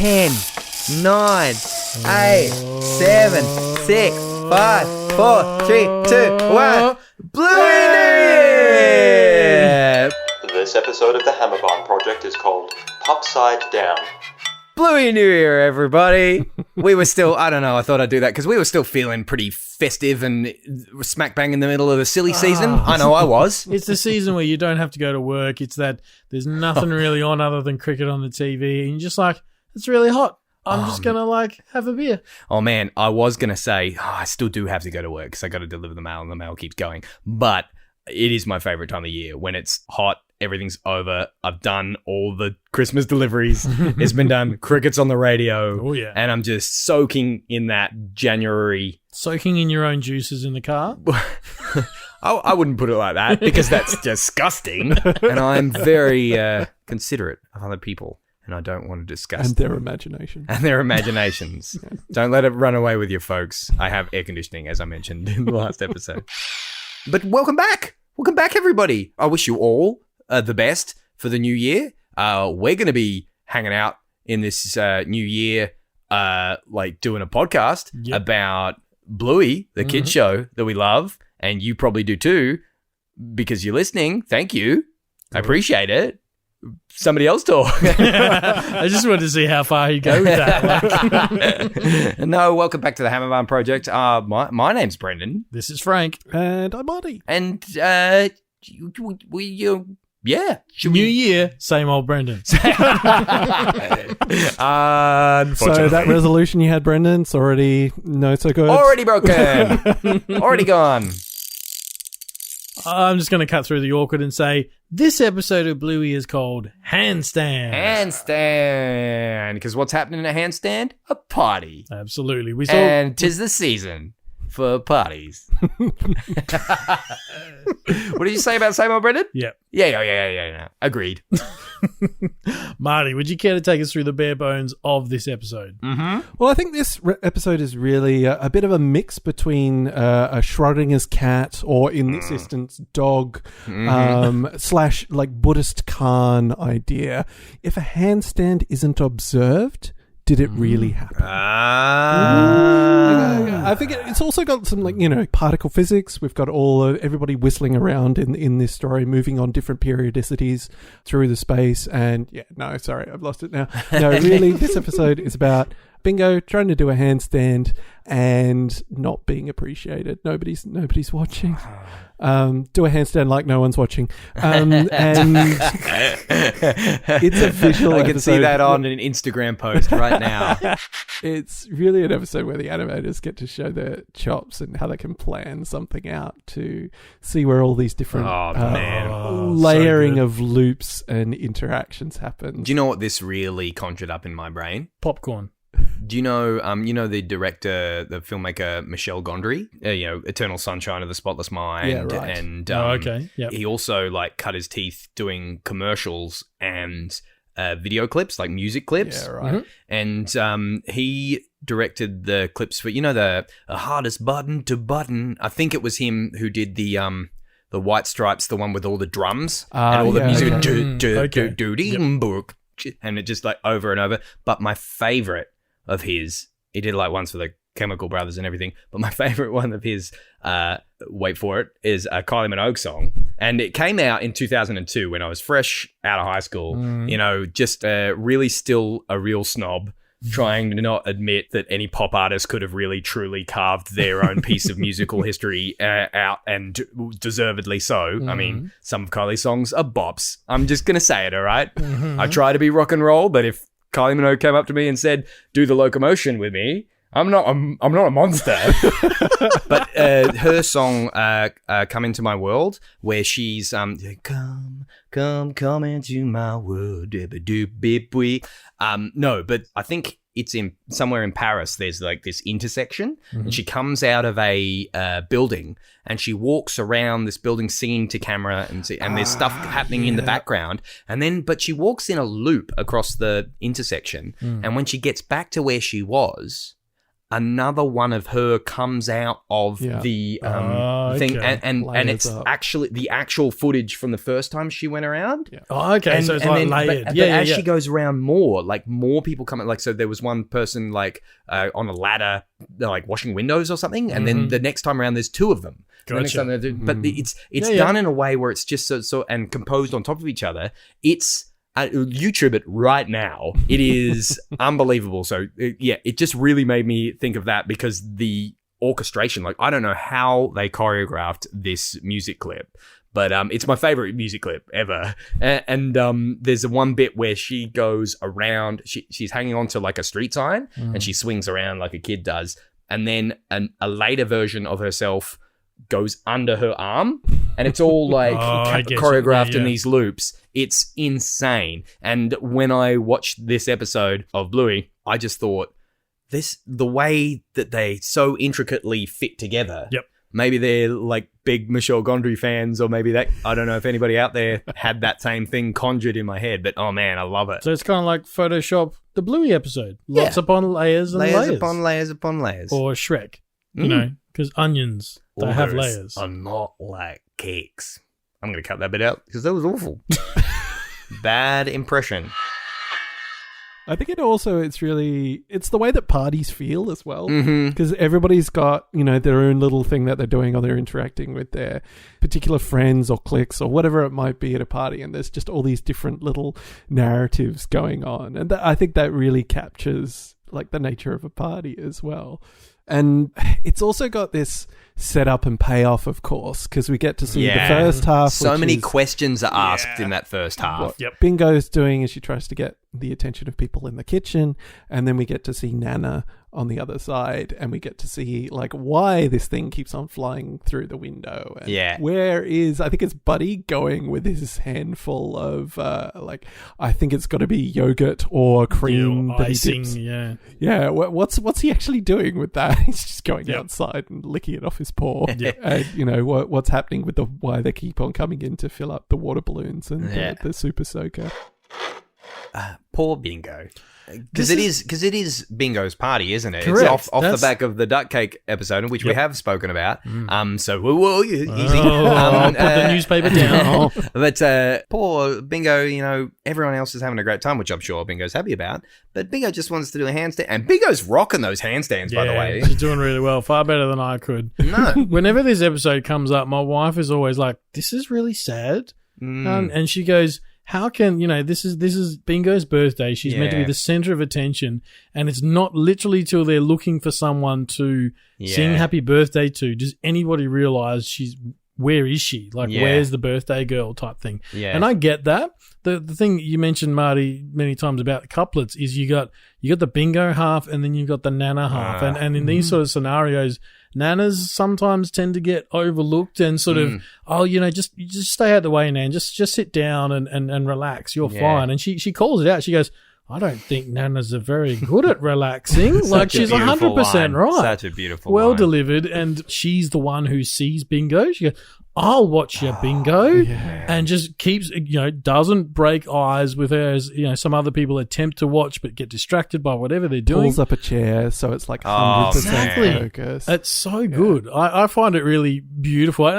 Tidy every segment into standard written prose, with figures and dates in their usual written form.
10, 9, 8, 7, 6, 5, 4, 3, 2, 1. Bluey New Year! This episode of the Hammerbond Project is called Pupside Down. Bluey New Year, everybody. We were still, I don't know, I thought I'd do that because we were still feeling pretty festive and smack bang in the middle of the silly season. I know I was. It's the season where you don't have to go to work. It's that there's nothing really on other than cricket on the TV. And you're just like, it's really hot. I'm just going to have a beer. Oh man, I was going to say, I still do have to go to work because I got to deliver the mail and the mail keeps going. But it is my favorite time of year when it's hot. Everything's over. I've done all the Christmas deliveries. It's been done. Cricket's on the radio. Oh, yeah. And I'm just soaking in that January. Soaking in your own juices in the car? I wouldn't put it like that because that's disgusting. And I'm very considerate of other people. And I don't want to discuss and their imagination. And their imaginations. Don't let it run away with you, folks. I have air conditioning, as I mentioned in the last episode. But welcome back. Welcome back, everybody. I wish you all the best for the new year. We're going to be hanging out in this new year, doing a podcast about Bluey, the kids show that we love, and you probably do too, because you're listening. Thank you. I appreciate it. Somebody else talk. I just wanted to see how far you go with that. No, welcome back to the Hammerbond Project. My name's Brendan. This is Frank. And I'm Marty. And New year, same old Brendan. So that resolution you had, Brendan, it's already no so good. Already broken. Already gone. I'm just going to cut through the awkward and say this episode of Bluey is called Handstand. Handstand. Because what's happening at Handstand? A party. Absolutely. And 'tis the season for parties. What did you say about same old Brendan? Yeah. Yeah. Agreed. Marty, would you care to take us through the bare bones of this episode? Mm-hmm. Well, I think this episode is really a bit of a mix between a Schrodinger's cat, or in this instance, dog, slash Buddhist Khan idea. If a handstand isn't observed, did it really happen? I think it's also got some particle physics. We've got everybody whistling around in this story, moving on different periodicities through the space. And I've lost it now. No, really, this episode is about bingo, trying to do a handstand and not being appreciated. Nobody's watching. Do a handstand like no one's watching. And it's a visual I can episode. see that on an Instagram post right now. It's really an episode where the animators get to show their chops and how they can plan something out to see where all these different layering of loops and interactions happen. Do you know what this really conjured up in my brain? Popcorn. Do you know the director, the filmmaker Michel Gondry? Eternal Sunshine of the Spotless Mind. Yeah, right. And okay. Yep. He also cut his teeth doing commercials and video clips, like music clips. Yeah, right. And he directed the clips for the hardest button to button. I think it was him who did the White Stripes, the one with all the drums and all the music. And it just over and over. But my favorite of his, he did once for the Chemical Brothers and everything, but my favorite one of his, wait for it, is a Kylie Minogue song. And it came out in 2002 when I was fresh out of high school, just really still a real snob, trying to not admit that any pop artist could have really truly carved their own piece of musical history out, and deservedly so. I mean, some of Kylie's songs are bops. I'm just going to say it, all right? I try to be rock and roll, but if Kylie Minogue came up to me and said, do the locomotion with me, I'm not a monster. But her song, Come Into My World, where she's, come into my world. No, but I think it's in somewhere in Paris. There's this intersection, and she comes out of a building, and she walks around this building singing to camera, and there's stuff happening in the background, but she walks in a loop across the intersection, and when she gets back to where she was, another one of her comes out of the thing, okay. and it's actually the actual footage from the first time she went around. Yeah. Oh, okay. So it's like layered. But as she goes around more, like more people come. Like, so there was one person like on a ladder, like washing windows or something, and then the next time around, there's two of them. Gotcha. But it's done in a way where it's just so and composed on top of each other. It's YouTube it right now. It is unbelievable. So it just really made me think of that, because the orchestration, like, I don't know how they choreographed this music clip, but it's my favorite music clip ever. And there's one bit where she goes around, she's hanging on to like a street sign and she swings around like a kid does, and then a later version of herself goes under her arm, and it's all like choreographed in these loops. It's insane. And when I watched this episode of Bluey, I just thought, the way that they so intricately fit together. Yep. Maybe they're like big Michel Gondry fans, or maybe I don't know if anybody out there had that same thing conjured in my head, but oh man, I love it. So it's kind of like Photoshop the Bluey episode. Lots upon layers and layers. Layers upon layers upon layers. Or Shrek, you know, because onions, they have layers. Are not like cakes. I'm going to cut that bit out because that was awful. Bad impression. I think it's the way that parties feel as well, because everybody's got, their own little thing that they're doing, or they're interacting with their particular friends or cliques or whatever it might be at a party, and there's just all these different little narratives going on, and I think that really captures like the nature of a party as well. And it's also got this setup and payoff, of course, because we get to see the first half. So many questions are asked in that first half. What Bingo's doing is she tries to get the attention of people in the kitchen, and then we get to see Nanna on the other side, and we get to see like why this thing keeps on flying through the window. And where is, I think it's Buddy going with his handful of I think it's got to be yogurt or cream that icing, he dips. What's he actually doing with that? He's just going outside and licking it off his paw. And what's happening with why they keep on coming in to fill up the water balloons and the super soaker. Poor Bingo. Because it is Bingo's party, isn't it? Correct. It's off the back of the duck cake episode, which we have spoken about. So easy. Put the newspaper down. But poor Bingo, everyone else is having a great time, which I'm sure Bingo's happy about. But Bingo just wants to do a handstand, and Bingo's rocking those handstands, by the way. She's doing really well, far better than I could. No. Whenever this episode comes up, my wife is always like, "This is really sad," and she goes, how can, this is Bingo's birthday. She's meant to be the center of attention, and it's not literally till they're looking for someone to sing happy birthday to. Does anybody realize where is she? Like, where's the birthday girl type thing? Yeah. And I get that. The thing you mentioned, Marty, many times about the couplets is you got the Bingo half, and then you've got the Nanna half. And in these sort of scenarios, Nannas sometimes tend to get overlooked and sort of, just stay out of the way, Nan. Just sit down and relax. You're fine. And she calls it out. She goes, I don't think Nannas are very good at relaxing. Like, she's 100% right. Such a beautiful well line. Delivered. And she's the one who sees Bingo. She goes, I'll watch your Bingo, and just keeps, doesn't break eyes with her as, some other people attempt to watch but get distracted by whatever they're doing. Pulls up a chair so it's like 100% focus. It's so good. I find it really beautiful. And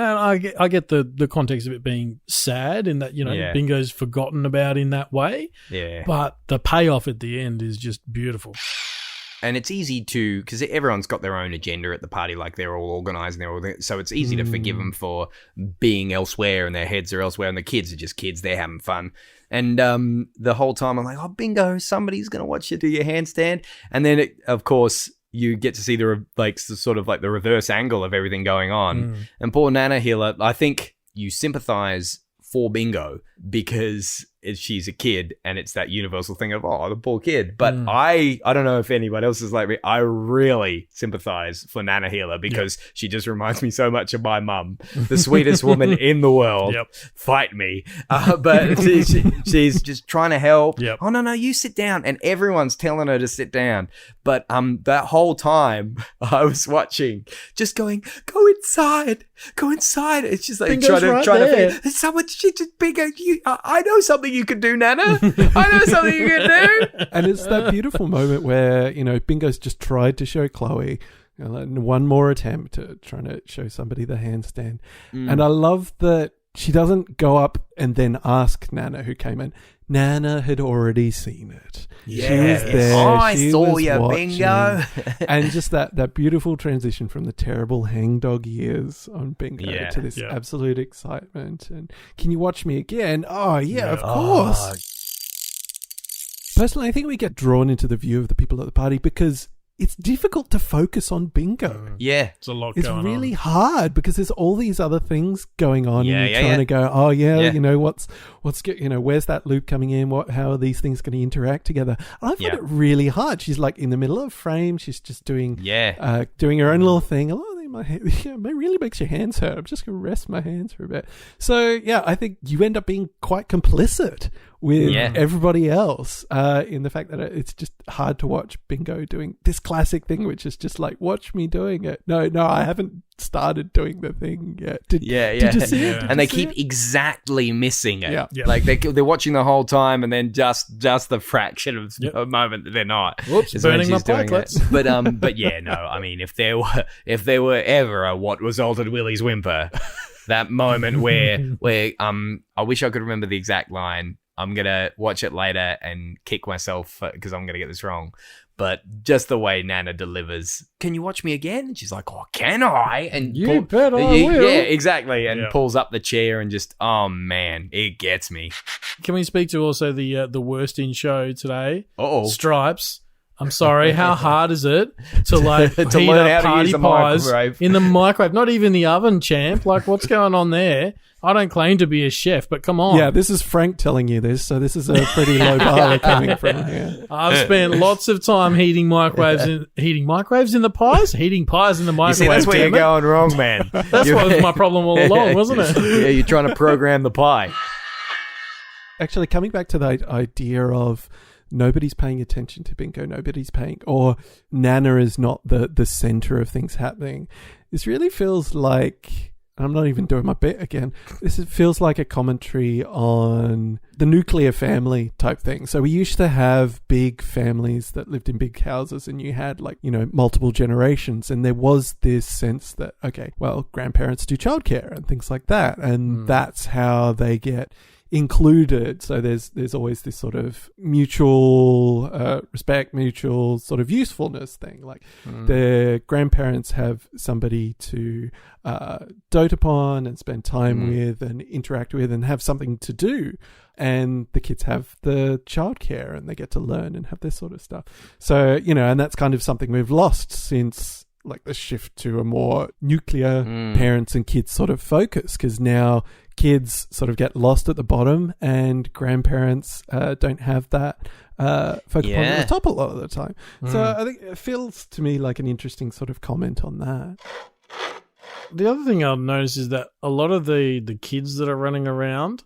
I get the context of it being sad in that, Bingo's forgotten about in that way. Yeah. But the payoff at the end is just beautiful. And it's easy to, because everyone's got their own agenda at the party, like they're all organised and so it's easy to forgive them for being elsewhere and their heads are elsewhere, and the kids are just kids, they're having fun. And the whole time I'm like, oh, Bingo, somebody's going to watch you do your handstand. And then, of course, you get to see the reverse angle of everything going on. And poor Nanna here, I think you sympathise for Bingo because she's a kid, and it's that universal thing of, the poor kid. But I don't know if anyone else is like me. I really sympathize for Nanna Healer because she just reminds me so much of my mum, the sweetest woman in the world. Fight me. But she's just trying to help. Oh, no, you sit down. And everyone's telling her to sit down. But that whole time I was watching, just going, go inside. It's just like Bingo's trying to there. someone, Bingo, I know something something you could do, Nanna. I know something you can do. And it's that beautiful moment where, Bingo's just tried to show Chloe one more attempt at trying to show somebody the handstand. And I love that she doesn't go up and then ask Nanna, who came in. Nanna had already seen it. Yeah. She was there. I She saw was you, watching. Bingo. And just that beautiful transition from the terrible hangdog years on Bingo to this absolute excitement. And can you watch me again? Oh, yeah, of course. Personally, I think we get drawn into the view of the people at the party because it's difficult to focus on Bingo. Yeah. It's a lot It's going really on. hard because there's all these other things going on. Yeah, and you're yeah, trying to go, oh yeah, what's where's that loop coming in? How are these things going to interact together? And I find it really hard. She's like in the middle of a frame. She's just doing doing her own little thing. It really makes your hands hurt. I'm just going to rest my hands for a bit. So, I think you end up being quite complicit with everybody else in the fact that it's just hard to watch Bingo doing this classic thing, which is just like, watch me doing it. No, I haven't started doing the thing yet. Did you see it? And they keep exactly missing it. Yeah. Like they're watching the whole time, and then just the fraction of a moment that they're not. Whoops, is when burning my she's doing platelets. it. But no. I mean, if there were ever a what was altered Willie's whimper, that moment where I wish I could remember the exact line. I'm gonna watch it later and kick myself because I'm gonna get this wrong. But just the way Nanna delivers, can you watch me again? And she's like, oh, can I? And you bet I will. Yeah, exactly. And pulls up the chair and just, oh man, it gets me. Can we speak to also the worst in show today? Uh-oh. Stripes. I'm sorry. How hard is it to To heat learn up how to party use the pies microwave? in the microwave? Not even the oven, champ. Like, what's going on there? I don't claim to be a chef, but come on. Yeah, this is Frank telling you this, so this is a pretty low bar we're coming from here. I've spent lots of time heating microwaves in the pies? Heating pies in the You microwave. see, that's where you're damn it. going wrong, man. That's what was my problem all along, wasn't it? Yeah, you're trying to program the pie. Actually, coming back to the idea of nobody's paying attention to Bingo, or Nanna is not the center of things happening. This really feels like, and I'm not even doing my bit again, feels like a commentary on the nuclear family type thing. So we used to have big families that lived in big houses, and you had multiple generations, and there was this sense that, okay, well, grandparents do childcare and things like that, and that's how they get included. So there's always this sort of mutual respect, mutual sort of usefulness thing. Like the grandparents have somebody to dote upon and spend time with and interact with and have something to do. And the kids have the childcare and they get to learn and have this sort of stuff. So, and that's kind of something we've lost since like the shift to a more nuclear parents and kids sort of focus, because now kids sort of get lost at the bottom and grandparents don't have that focus point at the top a lot of the time. So I think it feels to me like an interesting sort of comment on that. The other thing I've noticed is that a lot of the kids that are running around,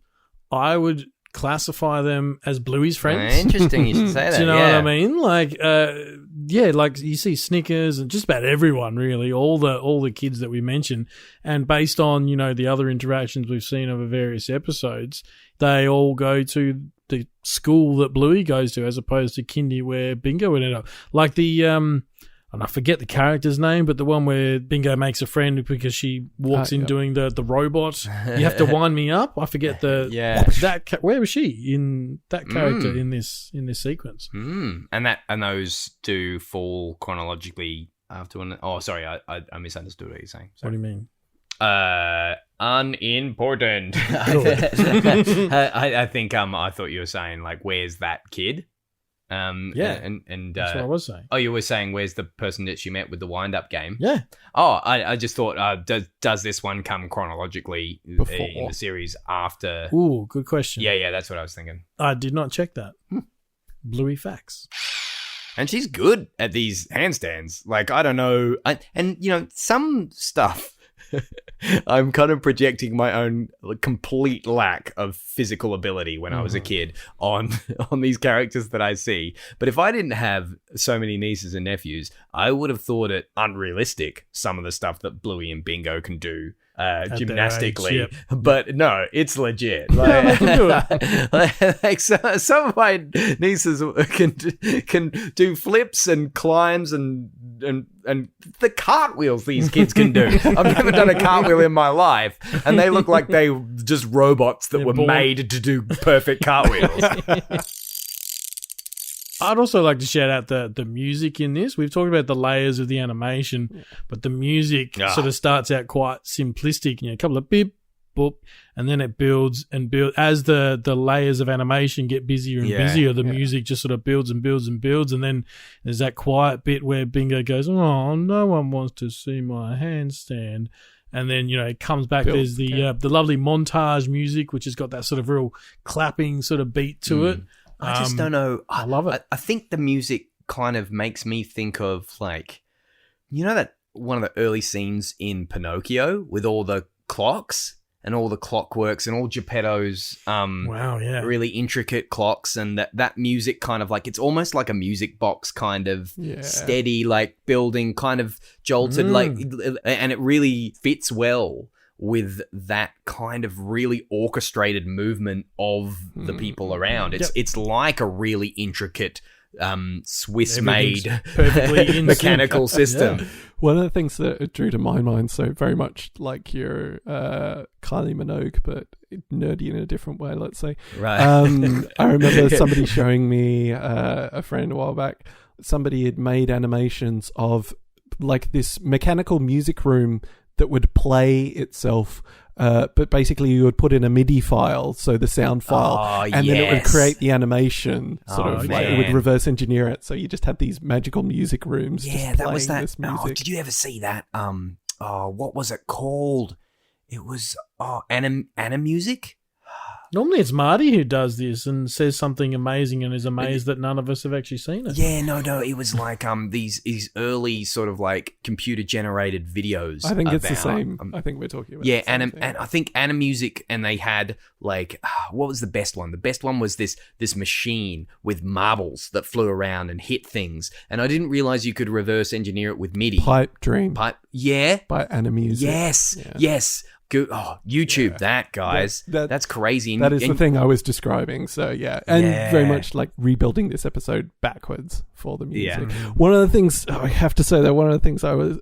I would classify them as Bluey's friends. Interesting you should say that. Do you know what I mean? Like, like you see Snickers and just about everyone really, all the kids that we mentioned, and based on the other interactions we've seen over various episodes, they all go to the school that Bluey goes to as opposed to kindy where Bingo would end up. Like the and I forget the character's name, but the one where Bingo makes a friend because she walks in doing the robot. You have to wind me up. I forget where was she in that character in this sequence? And those do fall chronologically after one. Oh, sorry, I misunderstood what you're saying. Sorry. What do you mean? Unimportant. I think I thought you were saying like, where's that kid? And that's what I was saying. Oh, you were saying where's the person that she met with the wind-up game? Yeah. Oh, I just thought, does this one come chronologically in the series after? Ooh, good question. Yeah, that's what I was thinking. I did not check that. Bluey facts. And she's good at these handstands. Like, I don't know. Some stuff I'm kind of projecting my own complete lack of physical ability when I was a kid on these characters that I see. But if I didn't have so many nieces and nephews, I would have thought it unrealistic, some of the stuff that Bluey and Bingo can do gymnastically, age, but no, it's legit. Like, like some of my nieces can do flips and climbs and the cartwheels these kids can do. I've never done a cartwheel in my life, and they look like they just robots that were made to do perfect cartwheels. I'd also like to shout out the music in this. We've talked about the layers of the animation, but the music sort of starts out quite simplistic. You know, a couple of beep, boop, and then it builds and builds. As the layers of animation get busier and busier, the music just sort of builds and builds and builds. And then there's that quiet bit where Bingo goes, "Oh, no one wants to see my handstand." And then, you know, it comes back. There's the lovely montage music, which has got that sort of real clapping sort of beat to it. I just don't know. I love it. I think the music kind of makes me think of, like, you know, that one of the early scenes in Pinocchio with all the clocks and all the clockworks and all Geppetto's really intricate clocks, and that music kind of like, it's almost like a music box kind of steady, like building, kind of jolted, like, and it really fits well with that kind of really orchestrated movement of the people around. It's like a really intricate Swiss-made perfectly mechanical system. Yeah. One of the things that drew to my mind, so very much like your Kylie Minogue, but nerdy in a different way, let's say. Right. I remember somebody showing me, a friend a while back, somebody had made animations of like this mechanical music room that would play itself, but basically you would put in a MIDI file, so the sound file, and then it would create the animation, like it would reverse engineer it, so you just have these magical music rooms. Yeah, that was that. This music. Did you ever see that? What was it called? It was Animusic? Normally it's Marty who does this and says something amazing and is amazed that none of us have actually seen it. Yeah, no, it was like these early sort of like computer generated videos. I think it's the same. I think we're talking about and I think Animusic, and they had like, what was the best one? The best one was this machine with marbles that flew around and hit things, and I didn't realize you could reverse engineer it with MIDI. Pipe Dream. By Animusic. Yes. Good. Oh, YouTube that, guys. That's crazy. That is the thing I was describing. So, and very much like rebuilding this episode backwards for the music. Yeah. One of the things, I have to say that one of the things I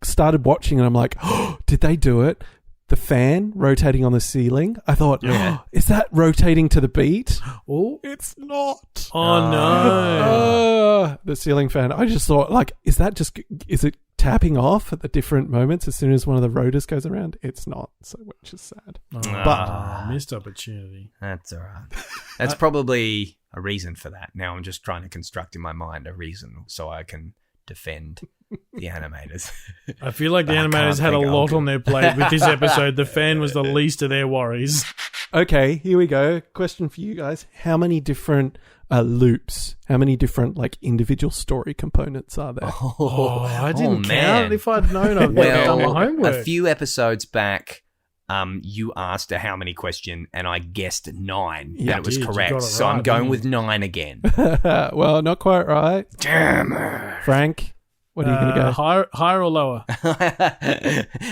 started watching and I'm like, oh, did they do it? The fan rotating on the ceiling. I thought, is that rotating to the beat? Oh, it's not. Oh, no. The ceiling fan. I just thought, like, is it tapping off at the different moments as soon as one of the rotors goes around? It's not, which is sad. But missed opportunity. That's all right. That's probably a reason for that. Now I'm just trying to construct in my mind a reason so I can defend the animators. I feel like the animators had a lot on their plate with this episode. The fan was the least of their worries. Okay, here we go. Question for you guys. How many different loops, how many different like individual story components are there? I didn't count. If I'd known, I'd done my homework. A few episodes back, you asked a how many question, and I guessed 9, and it was correct. So I'm going with 9 again. Well, not quite right. Damn it. Frank, what are you going to go? Higher or lower?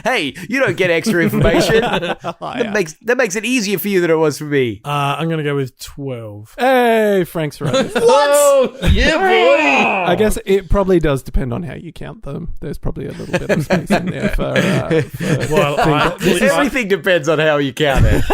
Hey, you don't get extra information. That makes it easier for you than it was for me. I'm going to go with 12. Hey, Frank's right. What? Yeah, boy. I guess it probably does depend on how you count them. There's probably a little bit of space in there for everything depends on how you count it.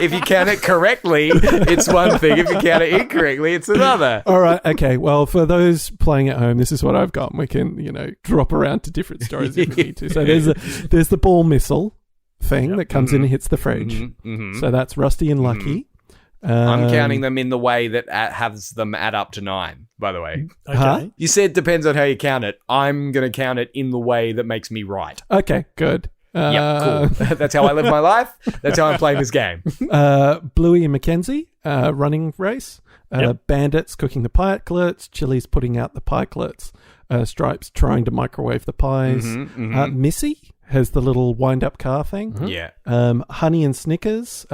If you count it correctly, it's one thing. If you count it incorrectly, it's another. All right. Okay. Well, for those playing at home, this is what I've got. We can, drop around to different stories if we need to. So there's the ball missile thing that comes in and hits the fridge. So that's Rusty and Lucky. I'm counting them in the way that has them add up to 9, by the way. Okay. Huh? You said depends on how you count it. I'm going to count it in the way that makes me right. Okay, good. Cool. That's how I live my life. That's how I'm playing this game. Bluey and Mackenzie, running race. Bandits cooking the pikelets. Chili's putting out the pikelets. Stripes trying to microwave the pies. Missy has the little wind-up car thing. Yeah. Honey and Snickers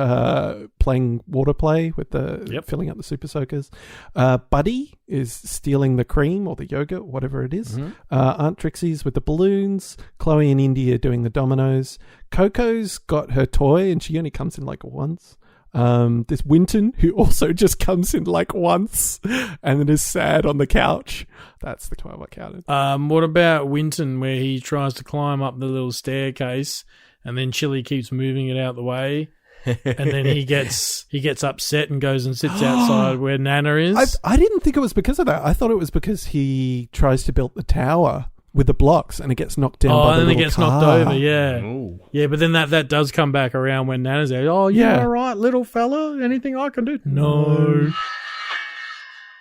playing water play with the filling up the super soakers. Buddy is stealing the cream or the yogurt, whatever it is. Aunt Trixie's with the balloons. Chloe and Indy are doing the dominoes. Coco's got her toy and she only comes in like once. There's Winton, who also just comes in like once and then is sad on the couch. That's the time I counted. What about Winton, where he tries to climb up the little staircase and then Chili keeps moving it out the way? And then he gets upset and goes and sits outside where Nanna is. I didn't think it was because of that. I thought it was because he tries to build the tower with the blocks and it gets knocked down by the little and it gets car. knocked over, yeah. Ooh. Yeah, but then that does come back around when Nanna's there. Oh, you all right, little fella? Anything I can do? No.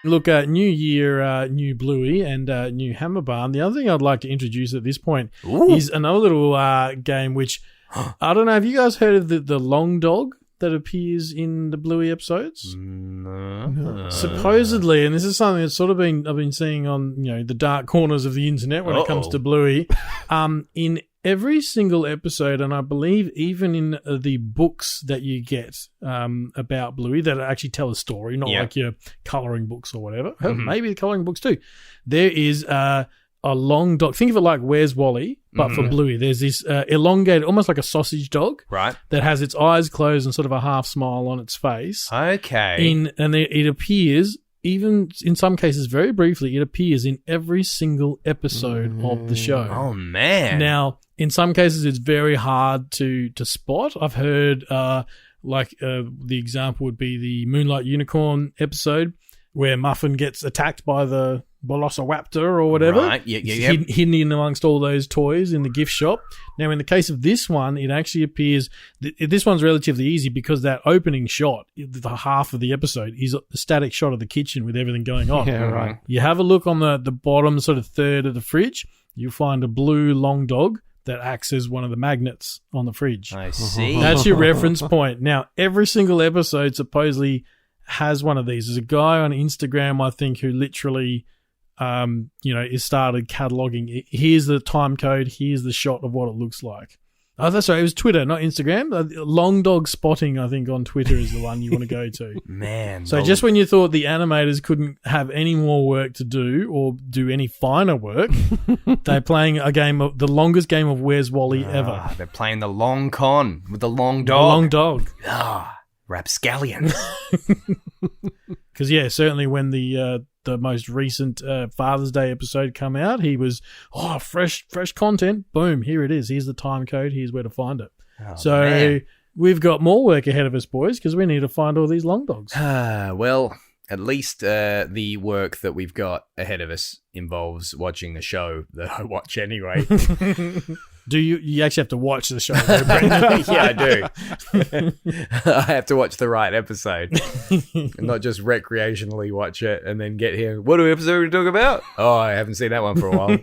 Look, new year, new Bluey and new Hammer Barn. The other thing I'd like to introduce at this point is another little game which, I don't know, have you guys heard of the long dog that appears in the Bluey episodes? No. Supposedly, and this is something that's sort of I've been seeing on the dark corners of the internet when it comes to Bluey. In every single episode, and I believe even in the books that you get about Bluey that actually tell a story, not like your colouring books or whatever. Maybe the colouring books too. There is a long dog. Think of it like Where's Wally, but for Bluey. There's this elongated, almost like a sausage dog, right? That has its eyes closed and sort of a half smile on its face. Okay. And it appears, even in some cases very briefly, it appears in every single episode of the show. Oh, man. Now, in some cases, it's very hard to spot. I've heard, the example would be the Moonlight Unicorn episode where Muffin gets attacked by the Velociraptor or whatever. Right, Hidden in amongst all those toys in the gift shop. Now, in the case of this one, it actually appears... This one's relatively easy because that opening shot, the half of the episode, is a static shot of the kitchen with everything going on. Yeah, right. You have a look on the bottom sort of third of the fridge, you'll find a blue long dog that acts as one of the magnets on the fridge. I see. That's your reference point. Now, every single episode supposedly has one of these. There's a guy on Instagram, I think, who literally... is started cataloging. Here's the time code. Here's the shot of what it looks like. Oh, that's right. It was Twitter, not Instagram. Long dog spotting, I think, on Twitter is the one you want to go to. Man. So just when you thought the animators couldn't have any more work to do or do any finer work, they're playing a game of the longest game of Where's Wally ever. They're playing the long con with the long dog. The long dog. Rapscallion. Because, certainly when the most recent Father's Day episode come out, he was, fresh content. Boom, here it is. Here's the time code. Here's where to find it. Man. We've got more work ahead of us, boys, because we need to find all these long dogs. Well, at least the work that we've got ahead of us involves watching the show that I watch anyway. Do you actually have to watch the show, though, Brendan? Yeah, I do. I have to watch the right episode and not just recreationally watch it and then get here. What episode are we talking about? Oh, I haven't seen that one for a while.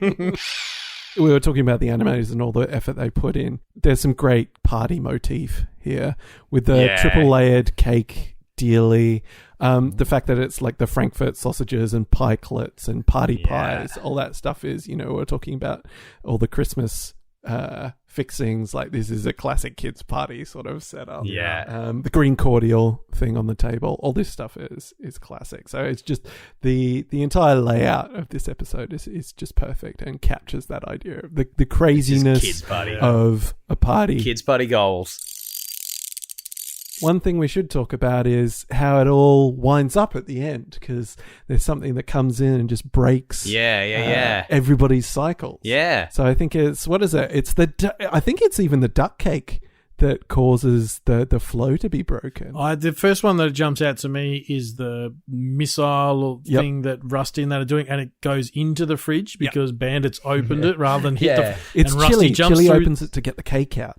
We were talking about the animators and all the effort they put in. There's some great party motif here with the triple layered cake dealie. The fact that it's like the Frankfurt sausages and pikelets and party pies, all that stuff is, we're talking about all the Christmas fixings. Like, this is a classic kids party sort of setup. The green cordial thing on the table, all this stuff is classic. So it's just the entire layout of this episode is just perfect and captures that idea of the craziness kids party. Of a party. Kids party goals. One thing we should talk about is how it all winds up at the end, because there's something that comes in and just breaks everybody's cycles. Yeah. So I think it's, what is it? I think it's even the duck cake that causes the flow to be broken. The first one that jumps out to me is the missile thing that Rusty and that are doing, and it goes into the fridge because Bandits opened it rather than hit the... It's and Chili. Rusty jumps Chili through, opens it to get the cake out.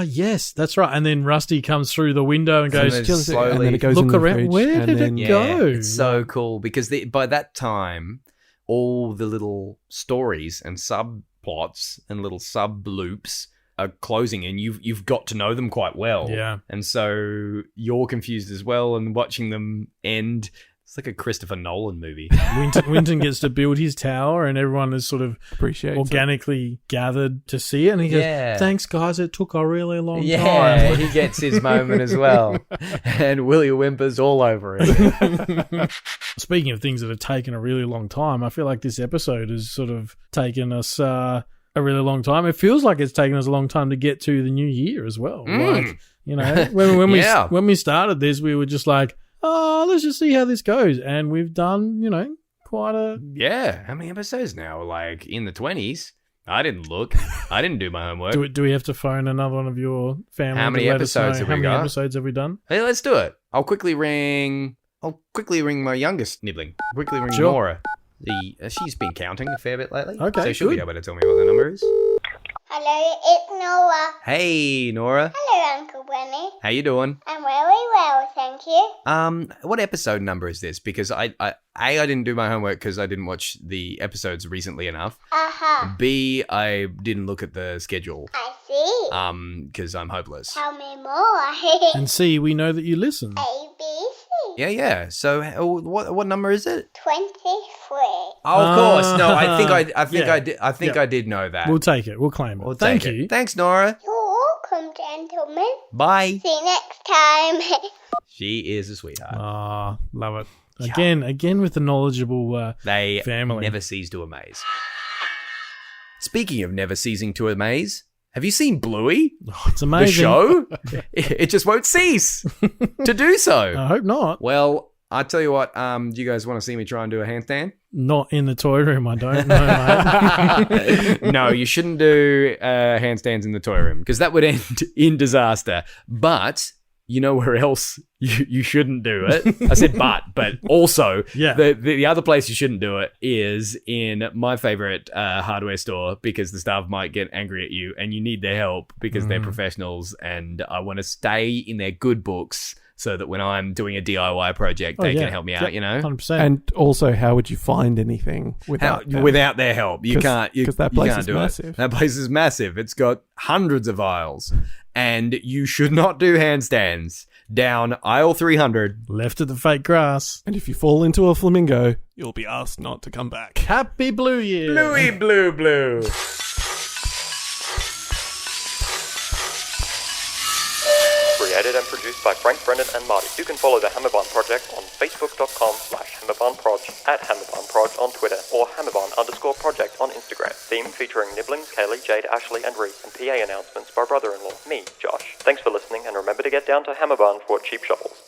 Yes, that's right. And then Rusty comes through the window and goes... slowly, and then it goes look in the around. fridge, Where did it go? It's so cool because by that time, all the little stories and subplots and little sub-loops are closing, and you've got to know them quite well. Yeah. And so you're confused as well, and watching them end, It's like a Christopher Nolan movie. Winton gets to build his tower, and everyone is sort of organically gathered to see it. And he goes, "Thanks, guys. It took a really long time." Yeah, he gets his moment as well. And Willie whimpers all over it. Speaking of things that have taken a really long time, I feel like this episode has sort of taken us a really long time. It feels like it's taken us a long time to get to the new year as well. Like, you know, when we started this, we were just like, oh, let's just see how this goes. And we've done, you know, quite a... Yeah. How many episodes now? Like in the 20s? I didn't look. I didn't do my homework. Do we have to phone another one of your family? How many episodes have we got? How many episodes have we done? Hey, let's do it. I'll quickly ring my youngest nibbling. Quickly ring Nora. She's been counting a fair bit lately. Okay, so she'll be able to tell me what the number is. Hello, it's Nora. Hey, Nora. Hello, Uncle Benny. How you doing? I'm very well, thank you. What episode number is this? Because I didn't do my homework because I didn't watch the episodes recently enough. B, I didn't look at the schedule. I see. Because I'm hopeless. Tell me more. And C, we know that you listen. A, B, C. Yeah. So what number is it? 23. Oh, of course. No, I think Yeah. I did know that. We'll take it. We'll claim it. Thank you. Thanks, Nora. You're welcome, gentlemen. Bye. See you next time. She is a sweetheart. Ah, love it. Again with the knowledgeable They family. never cease to amaze. Speaking of never ceasing to amaze, have you seen Bluey? Oh, it's amazing. The show? It just won't cease to do so. I hope not. Well, I tell you what, do you guys want to see me try and do a handstand? Not in the toy room, I don't know, mate. No, you shouldn't do handstands in the toy room because that would end in disaster. But you know where else you shouldn't do it? I said but also the other place you shouldn't do it is in my favorite hardware store because the staff might get angry at you and you need their help because they're professionals and I want to stay in their good books so that when I'm doing a DIY project, they can help me out, you know? 100%. And also, how would you find anything without their help? You can't. Because that place is do massive. It. That place is massive. It's got hundreds of aisles. And you should not do handstands down aisle 300. Left of the fake grass. And if you fall into a flamingo, you'll be asked not to come back. Happy Blue Year. Bluey, blue. Created and produced by Frank, Brendan and Marty. You can follow the Hammerbarn Project on facebook.com/HammerbarnProj, at HammerbarnProj on Twitter, or Hammerbarn_project on Instagram. Theme featuring Nibblings, Kaylee, Jade, Ashley and Reese, and PA announcements by brother-in-law, me, Josh. Thanks for listening, and remember to get down to Hammerbarn for cheap shovels.